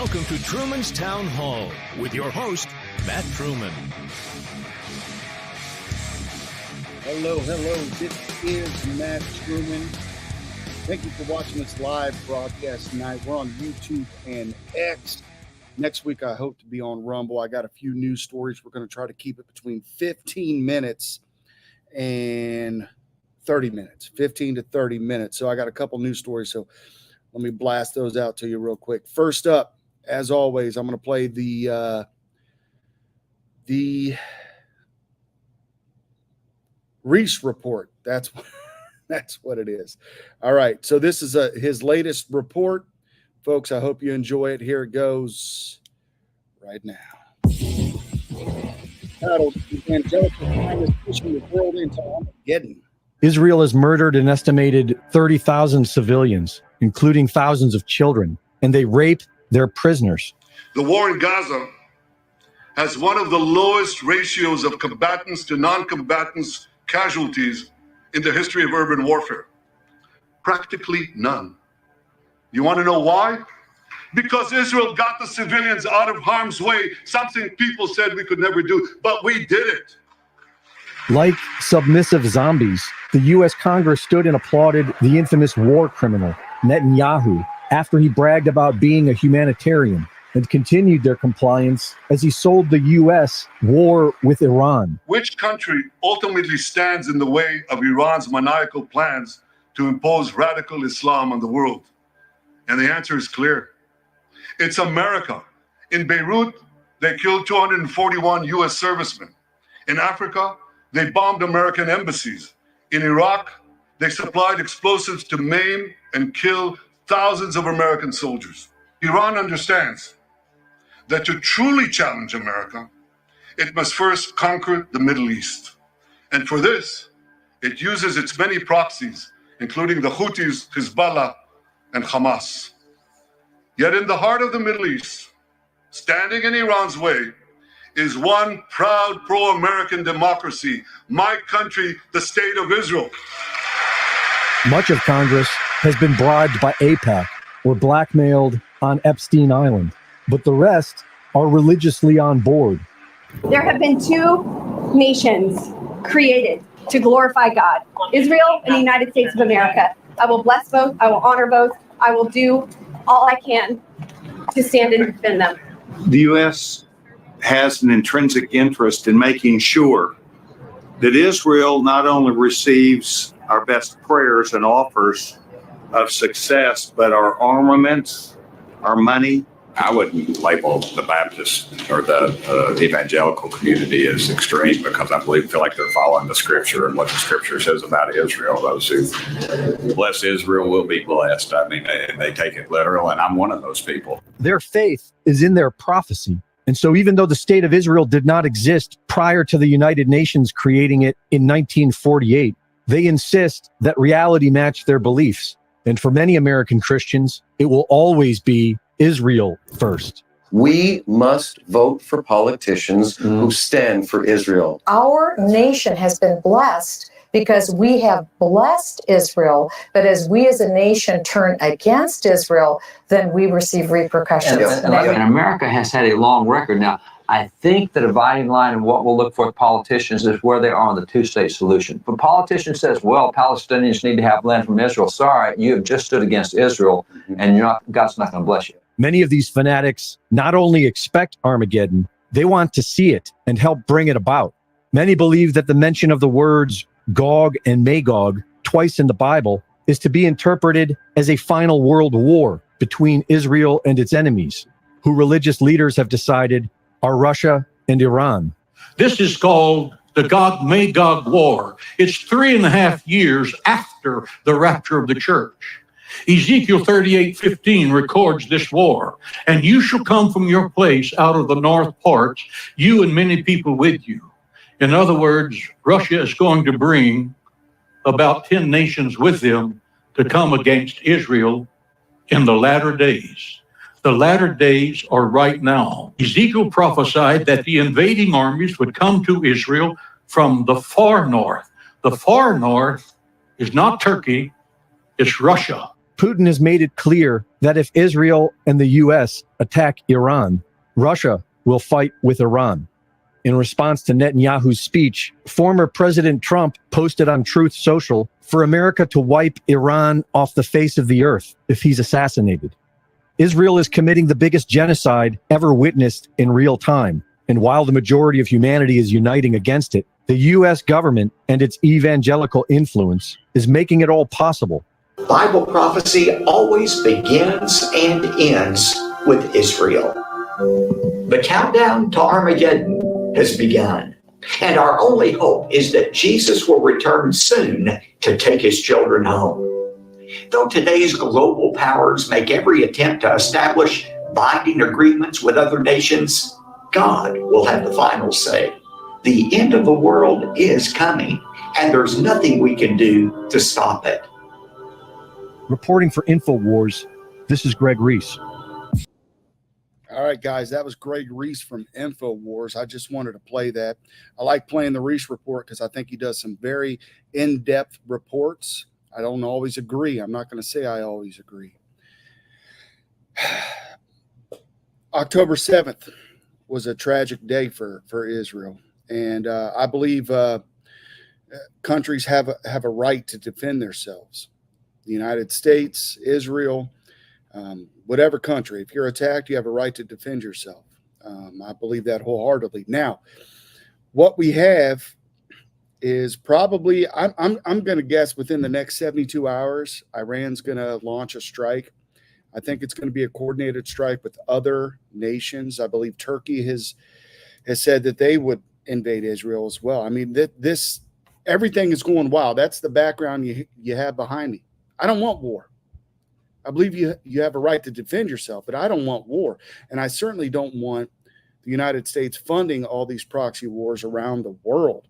Welcome to Truman's Town Hall with your host, Matt Truman. Hello. This is Matt Truman. Thank you for watching this live broadcast tonight. We're on YouTube and X. Next week, I hope to be on Rumble. I got a few news stories. We're going to try to keep it between 15 minutes and 30 minutes, 15 to 30 minutes. So I got a couple news stories. So let me blast those out to you real quick. First up, as always, I'm going to play the Reese report. That's what it is. All right. So this is his latest report. Folks, I hope you enjoy it. Here it goes right now. Titled, Evangelical Kindness Pushing the World into Armageddon. Israel has murdered an estimated 30,000 civilians, including thousands of children, and they rape their prisoners. The war in Gaza has one of the lowest ratios of combatants to non-combatants casualties in the history of urban warfare. Practically none. You want to know why? Because Israel got the civilians out of harm's way, something people said we could never do, but we did it. Like submissive zombies, the U.S. Congress stood and applauded the infamous war criminal, Netanyahu, after he bragged about being a humanitarian, and continued their compliance as he sold the U.S. war with Iran. Which country ultimately stands in the way of Iran's maniacal plans to impose radical Islam on the world? And the answer is clear. It's America. In Beirut, they killed 241 U.S. servicemen. In Africa, they bombed American embassies. In Iraq, they supplied explosives to maim and kill thousands of American soldiers. Iran understands that to truly challenge America, it must first conquer the Middle East. And for this, it uses its many proxies, including the Houthis, Hezbollah, and Hamas. Yet in the heart of the Middle East, standing in Iran's way, is one proud pro-American democracy, my country, the state of Israel. Much of Congress has been bribed by AIPAC or blackmailed on Epstein Island, but the rest are religiously on board. There have been two nations created to glorify God, Israel and the United States of America. I will bless both. I will honor both. I will do all I can to stand and defend them. The U.S. has an intrinsic interest in making sure that Israel not only receives our best prayers and offers of success, but our armaments, our money. I wouldn't label the Baptist or the evangelical community as extreme because I feel like they're following the scripture and what the scripture says about Israel. Those who bless Israel will be blessed. I mean, they take it literal, and I'm one of those people. Their faith is in their prophecy. And so even though the state of Israel did not exist prior to the United Nations creating it in 1948, they insist that reality match their beliefs. And for many American Christians, it will always be Israel first. We must vote for politicians who stand for Israel. Our nation has been blessed because we have blessed Israel, but as we as a nation turn against Israel, then we receive repercussions. And America has had a long record. Now, I think the dividing line in what we'll look for with politicians is where they are on the two-state solution. If a politician says, well, Palestinians need to have land from Israel, sorry, you have just stood against Israel, and God's not going to bless you. Many of these fanatics not only expect Armageddon, they want to see it and help bring it about. Many believe that the mention of the words Gog and Magog twice in the Bible is to be interpreted as a final world war between Israel and its enemies, who religious leaders have decided are Russia and Iran. This is called the Gog-Magog War. It's 3.5 years after the rapture of the church. Ezekiel 38:15 records this war. And you shall come from your place out of the north parts, you and many people with you. In other words, Russia is going to bring about 10 nations with them to come against Israel in the latter days. The latter days are right now. Ezekiel prophesied that the invading armies would come to Israel from the far north. The far north is not Turkey, it's Russia. Putin has made it clear that if Israel and the U.S. attack Iran, Russia will fight with Iran. In response to Netanyahu's speech, former President Trump posted on Truth Social for America to wipe Iran off the face of the earth if he's assassinated. Israel is committing the biggest genocide ever witnessed in real time. And while the majority of humanity is uniting against it, the U.S. government and its evangelical influence is making it all possible. Bible prophecy always begins and ends with Israel. The countdown to Armageddon has begun, and our only hope is that Jesus will return soon to take his children home. Though today's global powers make every attempt to establish binding agreements with other nations, God will have the final say. The end of the world is coming, and there's nothing we can do to stop it. Reporting for InfoWars, this is Greg Reese. All right, guys, that was Greg Reese from InfoWars. I just wanted to play that. I like playing the Reese report because I think he does some very in-depth reports. I don't always agree. I'm not going to say I always agree. October 7th was a tragic day for Israel. And I believe countries have a right to defend themselves. The United States, Israel, whatever country. If you're attacked, you have a right to defend yourself. I believe that wholeheartedly. Now, what we have is probably, I'm going to guess within the next 72 hours, Iran's going to launch a strike. I think it's going to be a coordinated strike with other nations. I believe Turkey has said that they would invade Israel as well. I mean, everything is going wild. That's the background you have behind me. I don't want war. I believe you have a right to defend yourself, but I don't want war. And I certainly don't want the United States funding all these proxy wars around the world.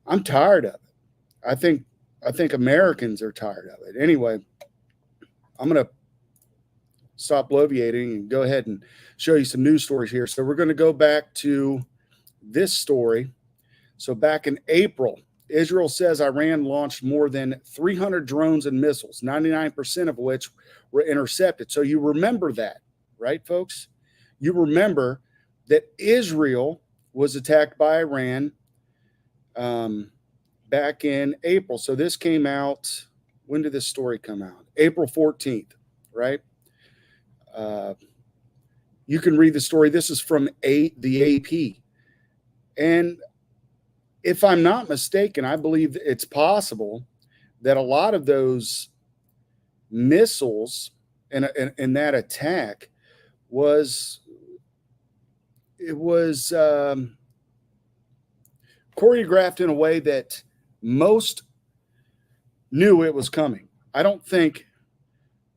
I'm tired of it. I think Americans are tired of it. Anyway, I'm going to stop bloviating and go ahead and show you some news stories here. So we're going to go back to this story. So back in April, Israel says Iran launched more than 300 drones and missiles, 99% of which were intercepted. So you remember that, right, folks? You remember that Israel was attacked by Iran back in April. So this came out, when did this story come out? April 14th, right? You can read the story. This is from the AP. And if I'm not mistaken, I believe it's possible that a lot of those missiles in that attack was choreographed in a way that most knew it was coming. I don't think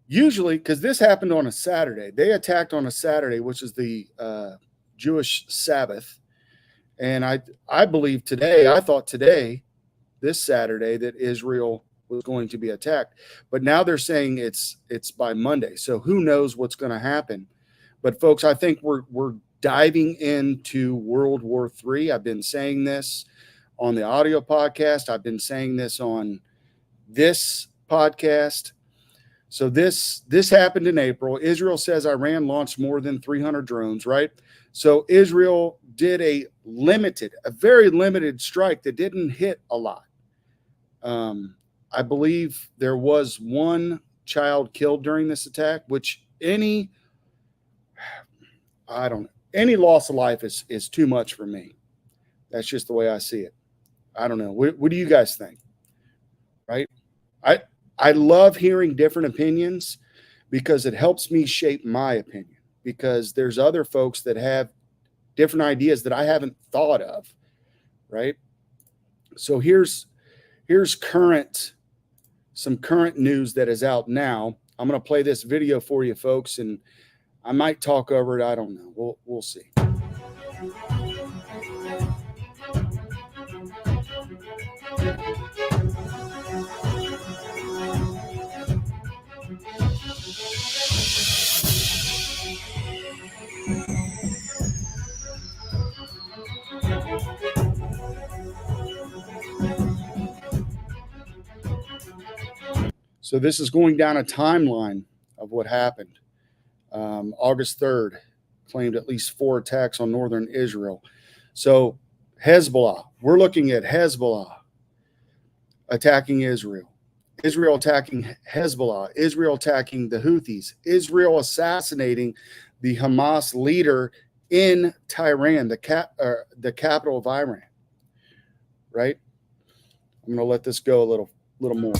usually, because this happened on a Saturday, they attacked on a Saturday, which is the Jewish Sabbath. And I believe today, I thought today, this Saturday, that Israel was going to be attacked. But now they're saying it's by Monday. So who knows what's going to happen. But folks, I think we're diving into World War III. I've been saying this on the audio podcast. I've been saying this on this podcast. So this happened in April. Israel says Iran launched more than 300 drones, right? So Israel did a very limited strike that didn't hit a lot. I believe there was one child killed during this attack, which any loss of life is too much for me. That's just the way I see it. I don't know. What do you guys think? Right? I love hearing different opinions because it helps me shape my opinion, because there's other folks that have different ideas that I haven't thought of, right? So here's some current news that is out now. I'm going to play this video for you folks, and I might talk over it. I don't know. We'll see. So this is going down a timeline of what happened. August 3rd claimed at least 4 attacks on northern Israel. So Hezbollah, we're looking at Hezbollah attacking Israel, Israel attacking Hezbollah, Israel attacking the Houthis, Israel assassinating the Hamas leader in Tehran, the capital of Iran. Right? I'm going to let this go a little more.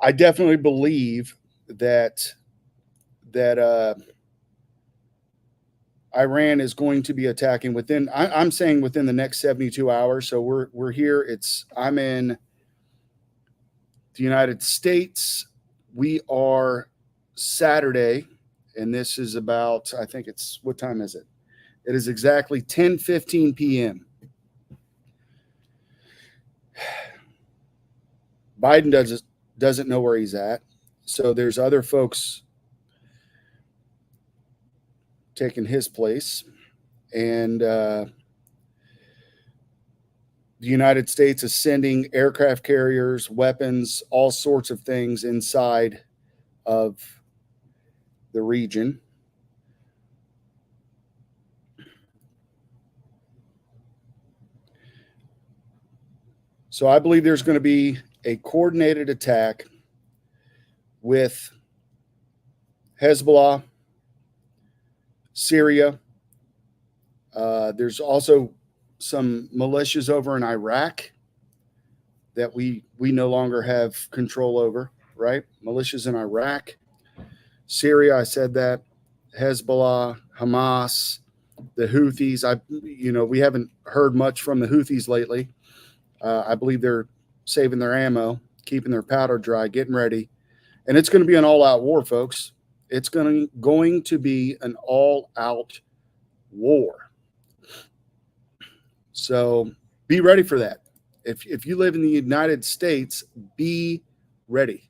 I definitely believe that Iran is going to be attacking within. I'm saying within the next 72 hours. So we're here. I'm in the United States. We are Saturday, and this is about. I think it's what time is it? It is exactly 10:15 p.m. Biden doesn't know where he's at. So there's other folks taking his place. And the United States is sending aircraft carriers, weapons, all sorts of things inside of the region. So I believe there's going to be a coordinated attack with Hezbollah, Syria. There's also some militias over in Iraq that we no longer have control over, right? Militias in Iraq, Syria, I said that, Hezbollah, Hamas, the Houthis. We haven't heard much from the Houthis lately. I believe they're saving their ammo, keeping their powder dry, getting ready. And it's going to be an all-out war, folks. It's going to be an all-out war. So be ready for that. If you live in the United States, be ready.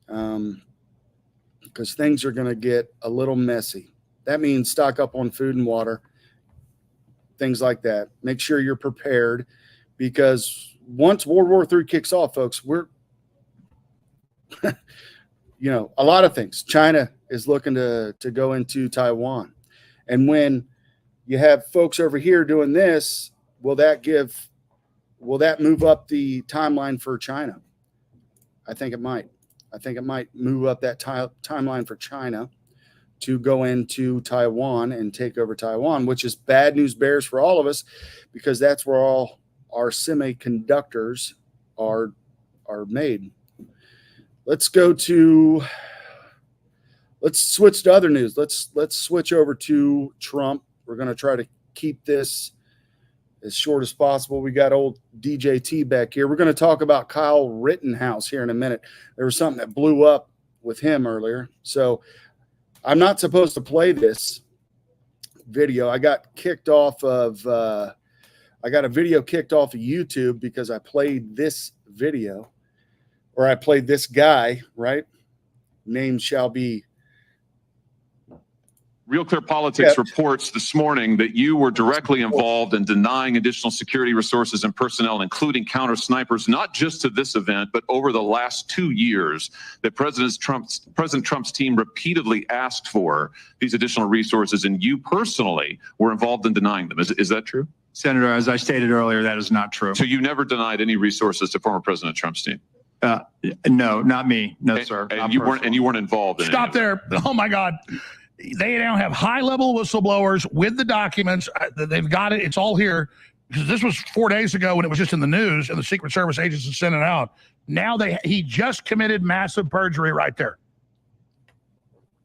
Because things are going to get a little messy. That means stock up on food and water, things like that. Make sure you're prepared, because once World War III kicks off, folks, we're, a lot of things. China is looking to go into Taiwan. And when you have folks over here doing this, will that move up the timeline for China? I think it might. I think it might move up that timeline for China to go into Taiwan and take over Taiwan, which is bad news bears for all of us, because that's where all our semiconductors are made. Let's switch to other news. Let's switch over to Trump. We're going to try to keep this as short as possible. We got old DJT back here. We're going to talk about Kyle Riitenhouse here in a minute. There was something that blew up with him earlier. So I'm not supposed to play this video. I got kicked off of I got a video kicked off of YouTube because I played this video, or I played this guy, right? Name shall be. Real Clear Politics reports this morning that you were directly involved in denying additional security resources and personnel, including counter snipers, not just to this event, but over the last 2 years, that President Trump's team repeatedly asked for these additional resources, and you personally were involved in denying them. Is that true? Senator, as I stated earlier, that is not true. So you never denied any resources to former President Trump's team? No, not me. No, sir. And you weren't involved in it. Stop there. Oh my God. They now have high-level whistleblowers with the documents. They've got it. It's all here. Because this was 4 days ago when it was just in the news and the Secret Service agents had sent it out. Now he just committed massive perjury right there.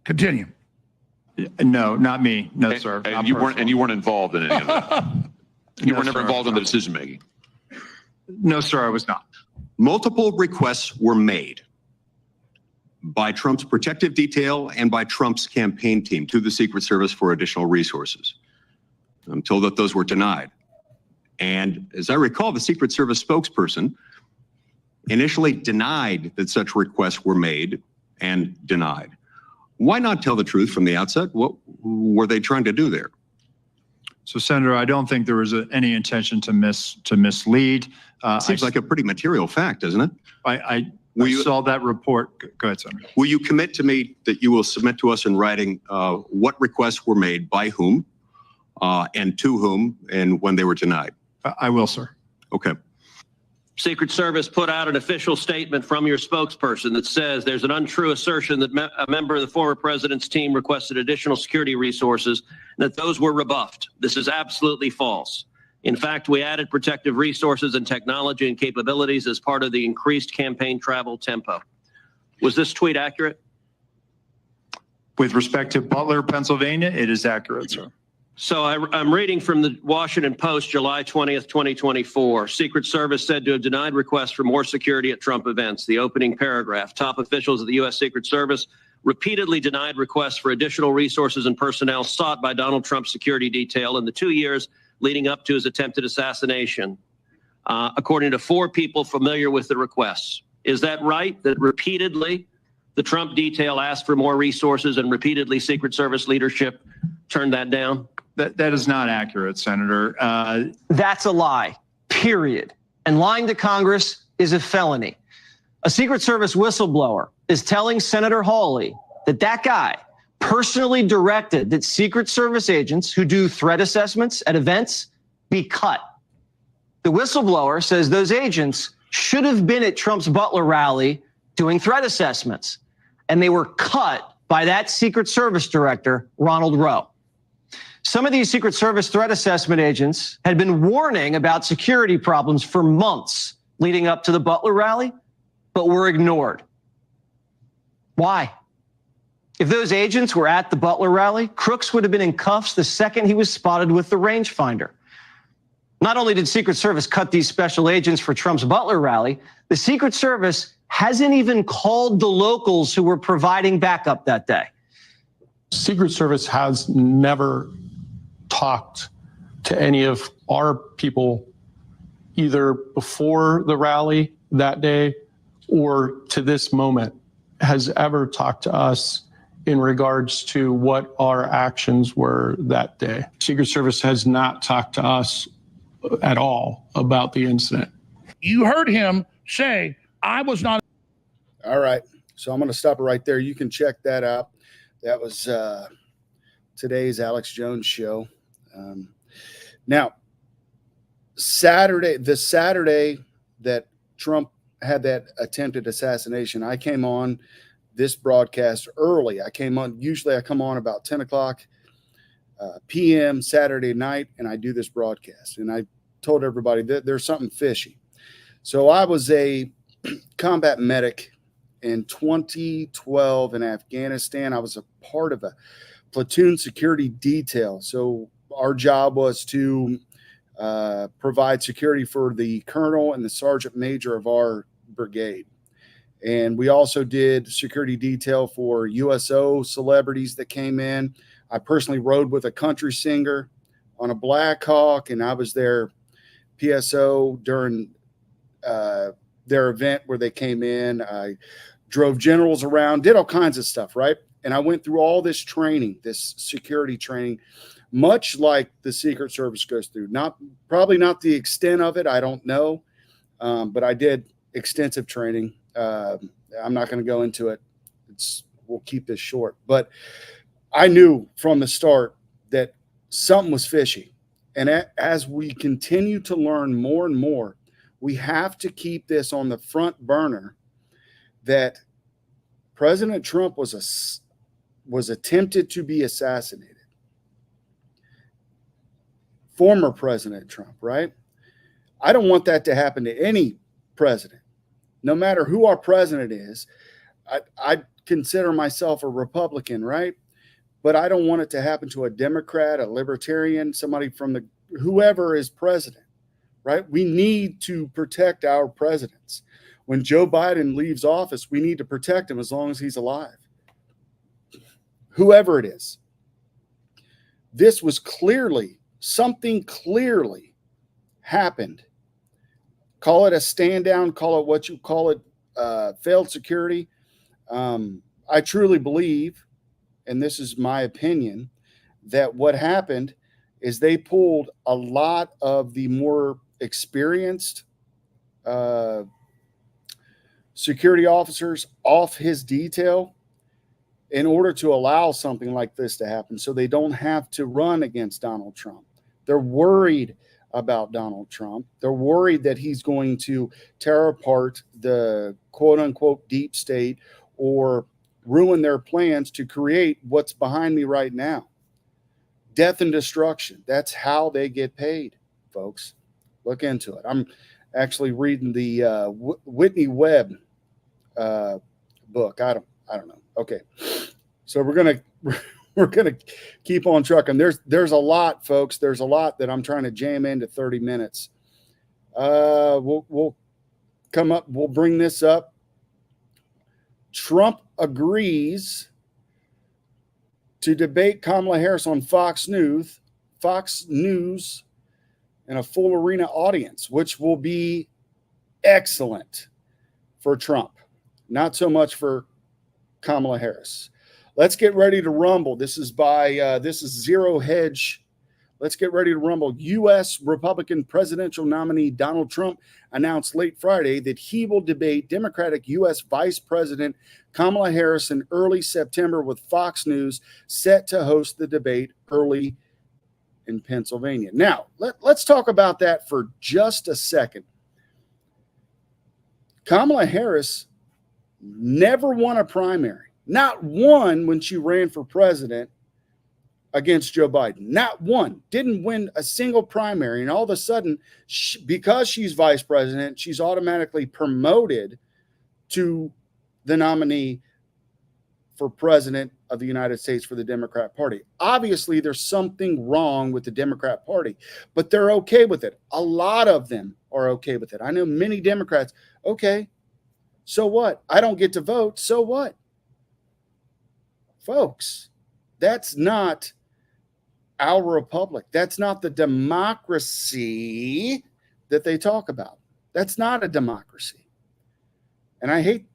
Continue. No, not me. No, sir. And you weren't involved in any of that. You were never involved in the decision making. No, sir, I was not. Multiple requests were made by Trump's protective detail and by Trump's campaign team to the Secret Service for additional resources. I'm told that those were denied. And as I recall, the Secret Service spokesperson initially denied that such requests were made and denied. Why not tell the truth from the outset? What were they trying to do there? So, Senator, I don't think there was any intention to mislead. Seems like a pretty material fact, doesn't it? I saw that report. Go ahead, Senator. Will you commit to me that you will submit to us in writing what requests were made by whom and to whom and when they were denied? I will, sir. Okay. Secret Service put out an official statement from your spokesperson that says there's an untrue assertion that a member of the former president's team requested additional security resources and that those were rebuffed. This is absolutely false. In fact, we added protective resources and technology and capabilities as part of the increased campaign travel tempo. Was this tweet accurate? With respect to Butler, Pennsylvania, it is accurate, sir. So I'm reading from the Washington Post, July 20th, 2024. Secret Service said to have denied requests for more security at Trump events. The opening paragraph, top officials of the U.S. Secret Service repeatedly denied requests for additional resources and personnel sought by Donald Trump's security detail in the 2 years leading up to his attempted assassination, according to 4 people familiar with the requests. Is that right, that repeatedly the Trump detail asked for more resources and repeatedly Secret Service leadership turned that down? That is not accurate, Senator. That's a lie, period. And lying to Congress is a felony. A Secret Service whistleblower is telling Senator Hawley that that guy personally directed that Secret Service agents who do threat assessments at events be cut. The whistleblower says those agents should have been at Trump's Butler rally doing threat assessments, and they were cut by that Secret Service director, Ronald Rowe. Some of these Secret Service threat assessment agents had been warning about security problems for months leading up to the Butler rally, but were ignored. Why? If those agents were at the Butler rally, Crooks would have been in cuffs the second he was spotted with the rangefinder. Not only did Secret Service cut these special agents for Trump's Butler rally, the Secret Service hasn't even called the locals who were providing backup that day. Secret Service has never talked to any of our people either before the rally that day or to this moment has ever talked to us in regards to what our actions were that day. Secret Service has not talked to us at all about the incident. You heard him say, I was not. All right. So I'm going to stop it right there. You can check that out. That was today's Alex Jones show. Now, the Saturday that Trump had that attempted assassination, I came on this broadcast early. Usually I come on about 10 o'clock p.m. Saturday night, and I do this broadcast. And I told everybody that there's something fishy. So I was a combat medic in 2012 in Afghanistan. I was a part of a platoon security detail. So our job was to provide security for the colonel and the sergeant major of our brigade. And we also did security detail for USO celebrities that came in. I personally rode with a country singer on a Black Hawk, and I was their PSO during their event where they came in. I drove generals around, did all kinds of stuff, right? And I went through all this training, this security training, much like the Secret Service goes through. Probably not the extent of it, I don't know, but I did extensive training. I'm not going to go into it. We'll keep this short. But I knew from the start that something was fishy. And as we continue to learn more and more, we have to keep this on the front burner that President Trump was attempted to be assassinated. Former President Trump, right? I don't want that to happen to any president. No matter who our president is, I consider myself a Republican, right? But I don't want it to happen to a Democrat, a Libertarian, somebody from whoever is president, right? We need to protect our presidents. When Joe Biden leaves office, we need to protect him as long as he's alive. Whoever it is. This was something clearly happened. Call it a stand down, call it what you call it, failed security. I truly believe, and this is my opinion, that what happened is they pulled a lot of the more experienced security officers off his detail in order to allow something like this to happen so they don't have to run against Donald Trump. They're worried about Donald Trump. They're worried that he's going to tear apart the quote unquote deep state or ruin their plans to create what's behind me right now. Death and destruction. That's how they get paid, folks. Look into it. I'm actually reading the Whitney Webb book. I don't know. Okay. So we're gonna keep on trucking. There's a lot, folks. There's a lot that I'm trying to jam into 30 minutes. We'll come up. We'll bring this up. Trump agrees to debate Kamala Harris on Fox News, and a full arena audience, which will be excellent for Trump. Not so much for Kamala Harris. Let's get ready to rumble. This is Zero Hedge. Let's get ready to rumble. U.S. Republican presidential nominee Donald Trump announced late Friday that he will debate Democratic U.S. Vice President Kamala Harris in early September, with Fox News set to host the debate early in Pennsylvania. Now, let's talk about that for just a second. Kamala Harris never won a primary. Not one when she ran for president against Joe Biden. Not one. Didn't win a single primary. And all of a sudden, because she's vice president, she's automatically promoted to the nominee for president of the United States for the Democrat Party. Obviously, there's something wrong with the Democrat Party, but they're okay with it. A lot of them are okay with it. I know many Democrats, okay, so what? I don't get to vote, so what? Folks, that's not our republic. That's not the democracy that they talk about. That's not a democracy. And I hate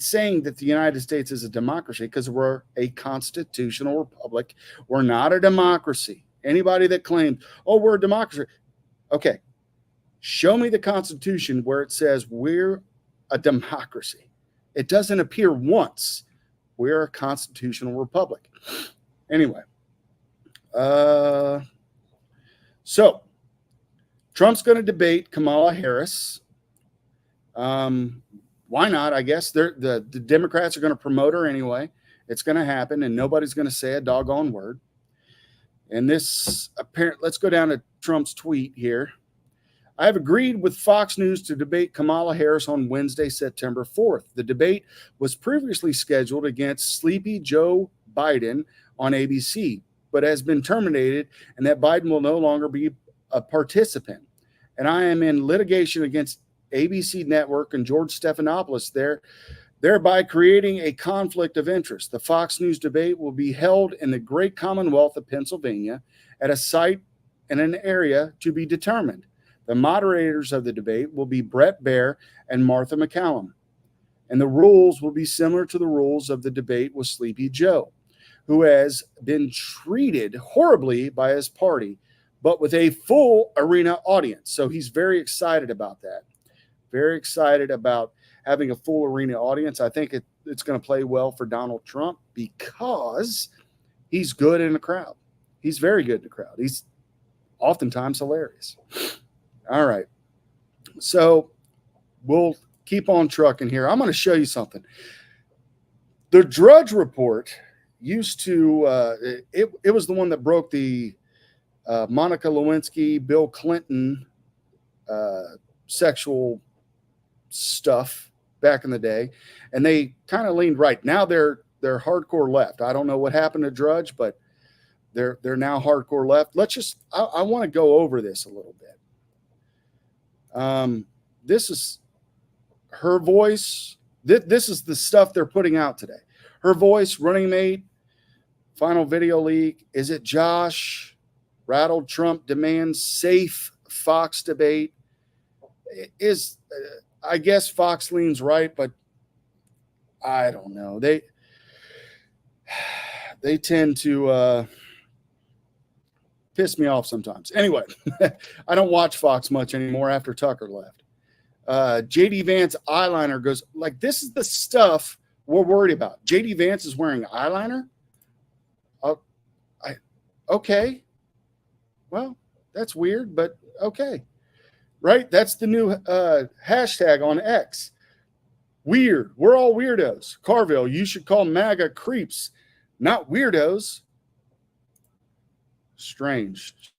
saying that the United States is a democracy, because we're a constitutional republic. We're not a democracy. Anybody that claims, oh, we're a democracy. Okay, show me the Constitution where it says we're a democracy. It doesn't appear once. We're a constitutional republic. Anyway, so Trump's going to debate Kamala Harris. Why not? I guess the Democrats are going to promote her anyway. It's going to happen, and nobody's going to say a doggone word. And let's go down to Trump's tweet here. I have agreed with Fox News to debate Kamala Harris on Wednesday, September 4th. The debate was previously scheduled against Sleepy Joe Biden on ABC, but has been terminated, and that Biden will no longer be a participant. And I am in litigation against ABC Network and George Stephanopoulos thereby creating a conflict of interest. The Fox News debate will be held in the great Commonwealth of Pennsylvania at a site in an area to be determined. The moderators of the debate will be Brett Baer and Martha McCallum, and the rules will be similar to the rules of the debate with Sleepy Joe, who has been treated horribly by his party, but with a full arena audience. So he's very excited about that. Very excited about having a full arena audience. I think it's going to play well for Donald Trump because he's good in a crowd. He's very good in a crowd. He's oftentimes hilarious. All right. So we'll keep on trucking here. I'm going to show you something. The Drudge Report used to, it was the one that broke the Monica Lewinsky, Bill Clinton sexual stuff back in the day. And they kind of leaned right. Now they're hardcore left. I don't know what happened to Drudge, but they're now hardcore left. I want to go over this a little bit. This is her voice, this is the stuff they're putting out today. Her voice, running mate, final video leak. Is it Josh? Rattled Trump demands safe Fox debate. I guess Fox leans right, but I don't know. They tend to piss me off sometimes. Anyway, I don't watch Fox much anymore after Tucker left. JD Vance eyeliner goes, like, this is the stuff we're worried about. JD Vance is wearing eyeliner? Okay. Well, that's weird, but okay. Right? That's the new hashtag on X. Weird. We're all weirdos. Carville, you should call MAGA creeps, not weirdos. Strange.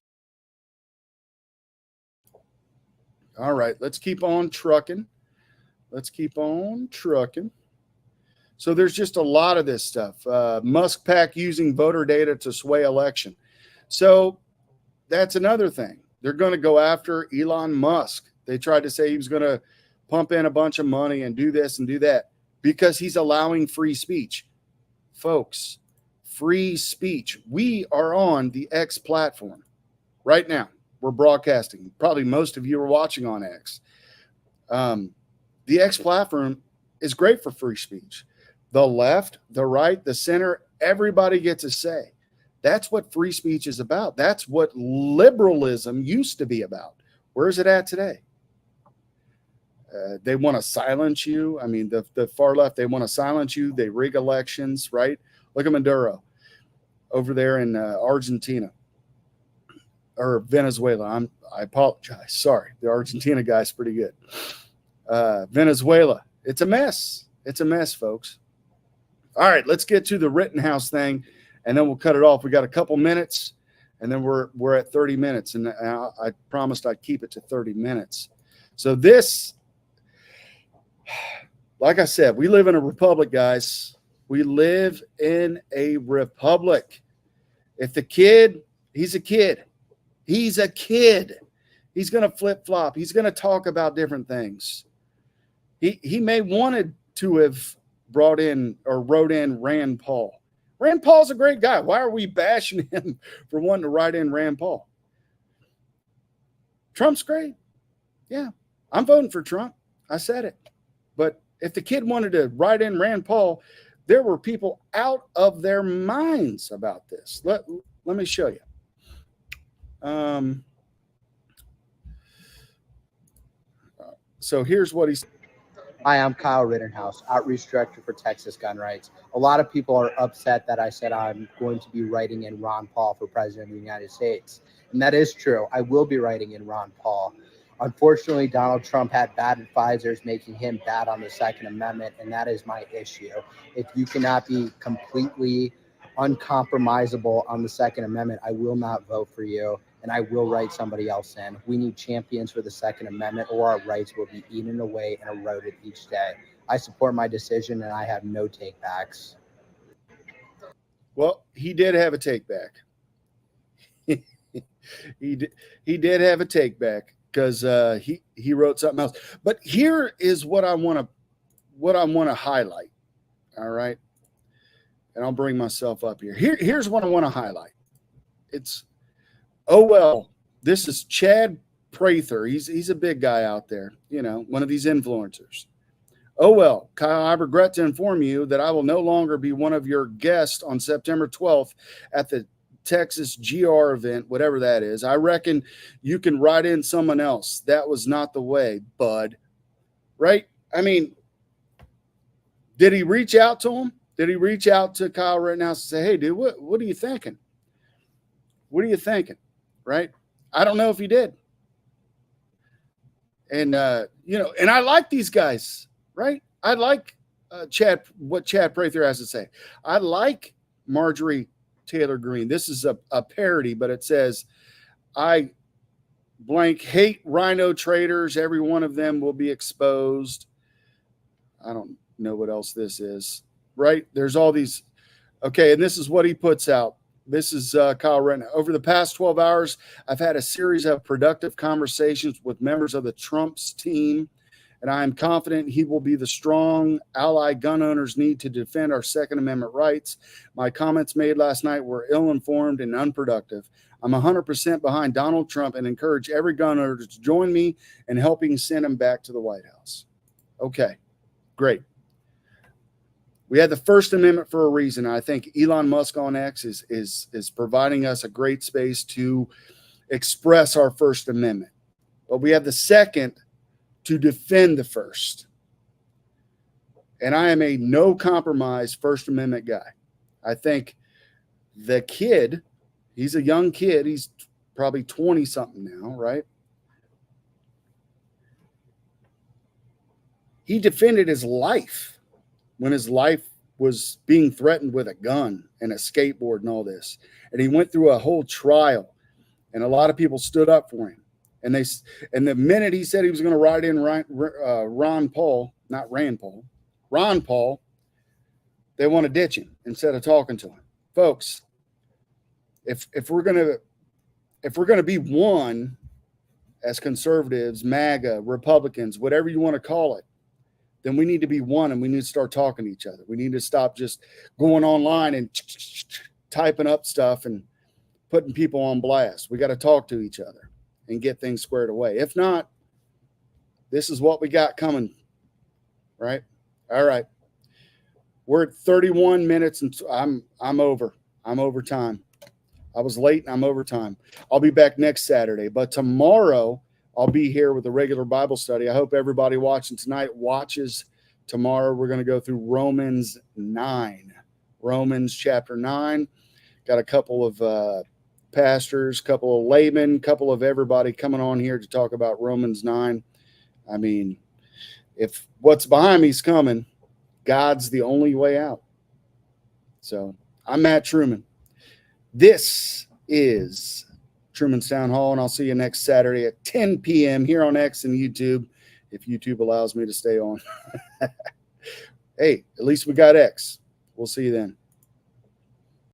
All right, let's keep on trucking. So there's just a lot of this stuff. Musk PAC using voter data to sway election. So that's another thing. They're going to go after Elon Musk. They tried to say he was going to pump in a bunch of money and do this and do that because he's allowing free speech. Folks, free speech. We are on the X platform right now. We're broadcasting. Probably most of you are watching on X. The X platform is great for free speech. The left, the right, the center, everybody gets a say. That's what free speech is about. That's what liberalism used to be about. Where is it at today? They want to silence you. I mean, the far left, they want to silence you. They rig elections, right? Look at Maduro over there in Argentina or Venezuela. I apologize. Sorry. The Argentina guy's pretty good. Venezuela. It's a mess. It's a mess, folks. All right, let's get to the Riitenhouse thing, and then we'll cut it off. We got a couple minutes, and then we're at 30 minutes, and I promised I'd keep it to 30 minutes. So this, like I said, we live in a republic, guys. We live in a republic. If the kid, he's a kid. He's a kid. He's going to flip-flop. He's going to talk about different things. He may wanted to have brought in or wrote in Rand Paul. Rand Paul's a great guy. Why are we bashing him for wanting to write in Rand Paul? Trump's great. Yeah, I'm voting for Trump. I said it. But if the kid wanted to write in Rand Paul, there were people out of their minds about this. Let me show you. So here's what he's. Hi, I'm Kyle Riitenhouse, Outreach Director for Texas Gun Rights. A lot of people are upset that I said I'm going to be writing in Ron Paul for President of the United States. And that is true. I will be writing in Ron Paul. Unfortunately, Donald Trump had bad advisors making him bad on the Second Amendment, and that is my issue. If you cannot be completely uncompromisable on the Second Amendment, I will not vote for you, and I will write somebody else in. We need champions for the Second Amendment, or our rights will be eaten away and eroded each day. I support my decision, and I have no takebacks. Well, he did have a takeback. he did have a takeback because he wrote something else. But here is what I want to highlight. All right. And I'll bring myself up here. Here's what I want to highlight. It's, oh, well, this is Chad Prather. He's a big guy out there, one of these influencers. Oh, well, Kyle, I regret to inform you that I will no longer be one of your guests on September 12th at the Texas GR event, whatever that is. I reckon you can write in someone else. That was not the way, bud. Right? I mean, did he reach out to him? Did he reach out to Kyle Rittenhouse and say, hey, dude, what are you thinking? What are you thinking? Right? I don't know if he did. And, and I like these guys, right? I like what Chad Prather has to say. I like Marjorie Taylor Greene. This is a parody, but it says, I blank hate rhino traders. Every one of them will be exposed. I don't know what else this is. Right? There's all these. Okay. And this is what he puts out. This is Kyle Rittenhouse. Over the past 12 hours, I've had a series of productive conversations with members of the Trump's team and I am confident he will be the strong ally gun owners need to defend our Second Amendment rights. My comments made last night were ill-informed and unproductive. I'm 100% behind Donald Trump and encourage every gun owner to join me in helping send him back to the White House. Okay, great. We had the First Amendment for a reason. I think Elon Musk on X is providing us a great space to express our First Amendment. But we have the second to defend the first. And I am a no compromise First Amendment guy. I think the kid, he's a young kid. He's probably 20 something now, right? He defended his life when his life was being threatened with a gun and a skateboard and all this. And he went through a whole trial, and a lot of people stood up for him. And the minute he said he was going to write in Ron Paul, they want to ditch him instead of talking to him. Folks, if we're going to be one as conservatives, MAGA, Republicans, whatever you want to call it, then we need to be one, and we need to start talking to each other. We need to stop just going online and typing up stuff and putting people on blast. We got to talk to each other and get things squared away. If not, this is what we got coming, right? All right. We're at 31 minutes, and I'm over. I'm over time. I was late, and I'm over time. I'll be back next Saturday, but tomorrow I'll be here with a regular Bible study. I hope everybody watching tonight watches tomorrow. We're going to go through Romans 9. Romans chapter 9. Got a couple of pastors, couple of laymen, couple of everybody coming on here to talk about Romans 9. I mean, if what's behind me is coming, God's the only way out. So I'm Matt Truman. This is Truman's Town Hall, and I'll see you next Saturday at 10 p.m. here on X and YouTube, if YouTube allows me to stay on. Hey, at least we got X. We'll see you then.